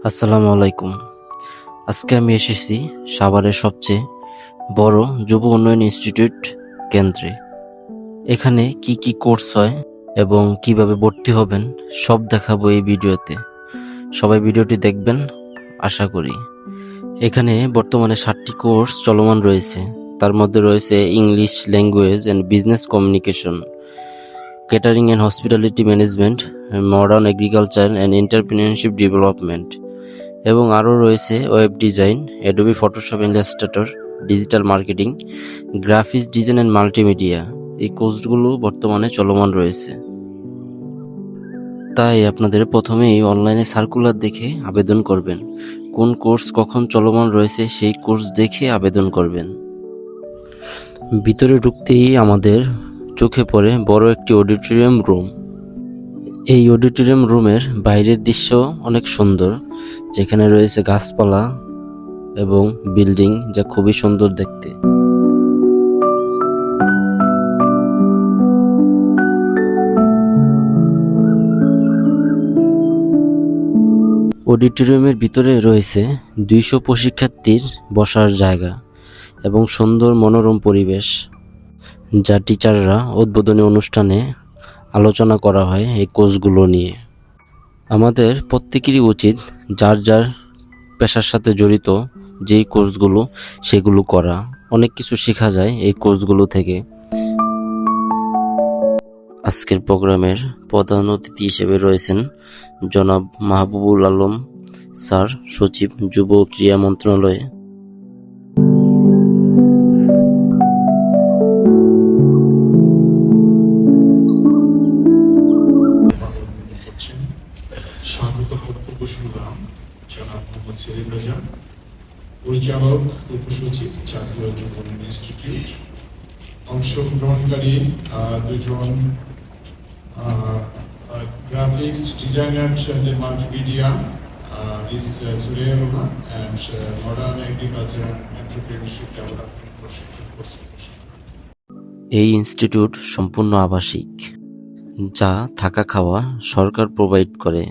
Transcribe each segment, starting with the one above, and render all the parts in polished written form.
আসসালামু আলাইকুম। আজকে আমি এসেছি সাভারের সবচেয়ে বড় যুব উন্নয়ন ইনস্টিটিউট কেন্দ্রে। এখানে কি কি কোর্স হয় এবং কিভাবে ভর্তি হবেন সব দেখাবো এই ভিডিওতে। সবাই ভিডিওটি দেখবেন আশা করি। এখানে বর্তমানে 7টি কোর্স চলমান রয়েছে। তার মধ্যে রয়েছে English language and business communication, catering and hospitality management, modern agriculture and entrepreneurship development, এবং আরও রয়েছে web design, Adobe Photoshop Illustrator, digital marketing, graphics design and multimedia. এই কোর্সগুলো বর্তমানে চলমান রয়েছে। তাই আপনাদের প্রথমেই অনলাইনে সার্কুলার দেখে আবেদন করবেন। কোন কোর্স কখন চলমান রয়েছে সেই কোর্স দেখে আবেদন করবেন। ভিতরে ঢুকতেই আমাদের চোখে পড়ে বড় একটি অডিটোরিয়াম রুম। এই অডিটোরিয়াম রুমের বাইরের দৃশ্য অনেক সুন্দর, যেখানে রয়েছে গাছপালা এবং বিল্ডিং, যা খুবই সুন্দর দেখতে। অডিটোরিয়ামের ভিতরে রয়েছে 200 প্রশিক্ষার্থীর বসার জায়গা এবং সুন্দর মনোরম পরিবেশ, যা টিচাররা উদ্বোধনী অনুষ্ঠানে আলোচনা করা হয় এই কোর্সগুলো নিয়ে। আমাদের প্রত্যেকেরই উচিত যার যার পেশার সাথে জড়িত যেই কোর্সগুলো সেগুলো করা। অনেক কিছু শেখা যায় এই কোর্সগুলো থেকে। আজকের প্রোগ্রামের প্রধান অতিথি হিসেবে রয়েছেন জনাব মাহবুবুল আলম স্যার, সচিব, যুব ও ক্রীড়া মন্ত্রণালয়ে। স্বাগত বক্তব্য শুনলাম জনাব মোহাম্মদ সেলিম রাজা, পরিচালক উপসচিব, জাতীয় যুব উন্নয়ন ইনস্টিটিউট। অংশগ্রহণকারী দুজন graphics designer, multimedia, Suriya Rahman, and modern agriculture and entrepreneurship development প্রশিক্ষণ কোর্স। এই ইনস্টিটিউট সম্পূর্ণ আবাসিক, যা থাকা খাওয়া সরকার প্রোভাইড করে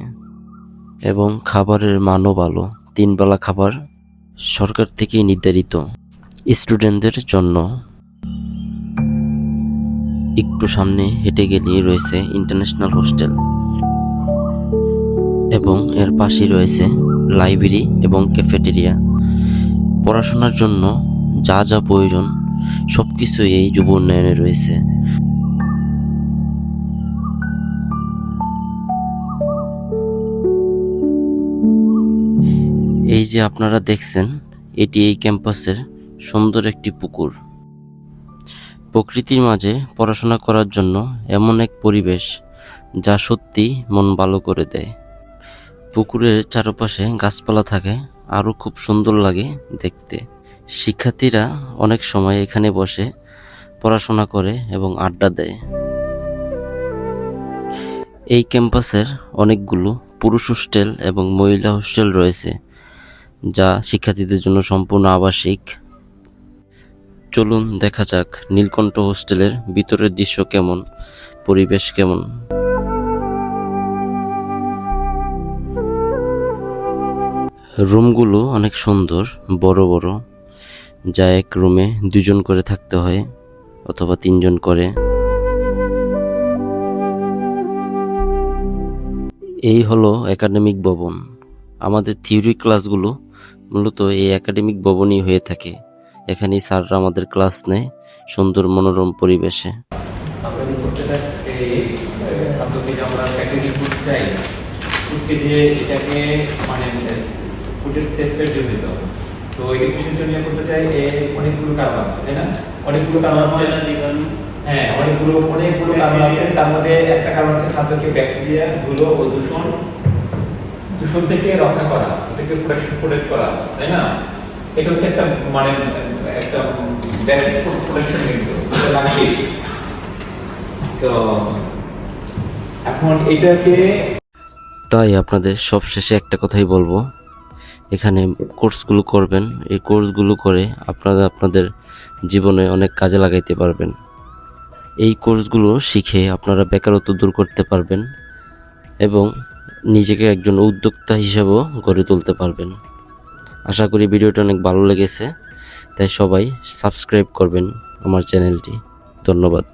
এবং খাবারের মানও ভালো। 3 বেলা খাবার সরকার থেকেই নির্ধারিত স্টুডেন্টদের জন্য। একটু সামনে হেঁটে গেলেই রয়েছে ইন্টারন্যাশনাল হোস্টেল এবং এর পাশেই রয়েছে লাইব্রেরি এবং ক্যাফেটেরিয়া। পড়াশোনার জন্য যা যা প্রয়োজন সবকিছুই এই যুব উন্নয়নে রয়েছে। এই যে আপনারা দেখছেন, এটি এই ক্যাম্পাসের সুন্দর একটি পুকুর। প্রকৃতির মাঝে পড়াশোনা করার জন্য এমন এক পরিবেশ যা সত্যি মন ভালো করে দেয়। পুকুরের চারপাশে গাছপালা থাকে, আরও খুব সুন্দর লাগে দেখতে। শিক্ষার্থীরা অনেক সময় এখানে বসে পড়াশোনা করে এবং আড্ডা দেয়। এই ক্যাম্পাসের অনেকগুলো পুরুষ হোস্টেল এবং মহিলা হোস্টেল রয়েছে, যা শিক্ষার্থীদের জন্য সম্পূর্ণ আবাসিক। চলুন দেখা যাক নীলকণ্ঠ হোস্টেলের ভিতরের দৃশ্য কেমন, পরিবেশ কেমন। রুমগুলো অনেক সুন্দর, বড় বড়, যা এক রুমে 2 জন করে থাকতে হয় অথবা 3 জন করে। এই হলো একাডেমিক ভবন। আমাদের থিওরি ক্লাসগুলো মূলত এই একাডেমিক ভবনই হয়ে থাকে। এখানেই স্যাররা আমাদের ক্লাস নেয় সুন্দর মনোরম পরিবেশে। তো এডুকেশন জন্য করতে চাই অনেকগুলো কারণ আছে, তাই না? অনেকগুলো কারণ আছে। হ্যাঁ, অনেকগুলো কারণ আছে। তার মধ্যে একটা কারণ হচ্ছে খাদ্যকে ব্যাকটেরিয়া, ধুলো ও দূষণ থেকে রক্ষা করা, থেকে প্রোটেক্ট করা, তাই না? এটা হচ্ছে একটা একটা বেসিক প্রোটেকশন, কিন্তু এটা লাগবে। তো এখন এটাকে তাই আপনাদের সব শেষে একটা কথাই বলবো, এখানে কোর্সগুলো করবেন। এই কোর্সগুলো করে আপনারা আপনাদের জীবনে অনেক কাজে লাগাইতে পারবেন। এই কোর্সগুলো শিখে আপনারা বেকারত্ব দূর করতে পারবেন এবং নিজেকে একজন উদ্যোক্তা হিসেবেও গড়ে তুলতে পারবেন। আশা করি ভিডিওটা অনেক ভালো লেগেছে, তাই সবাই সাবস্ক্রাইব করবেন আমার চ্যানেলটি। ধন্যবাদ।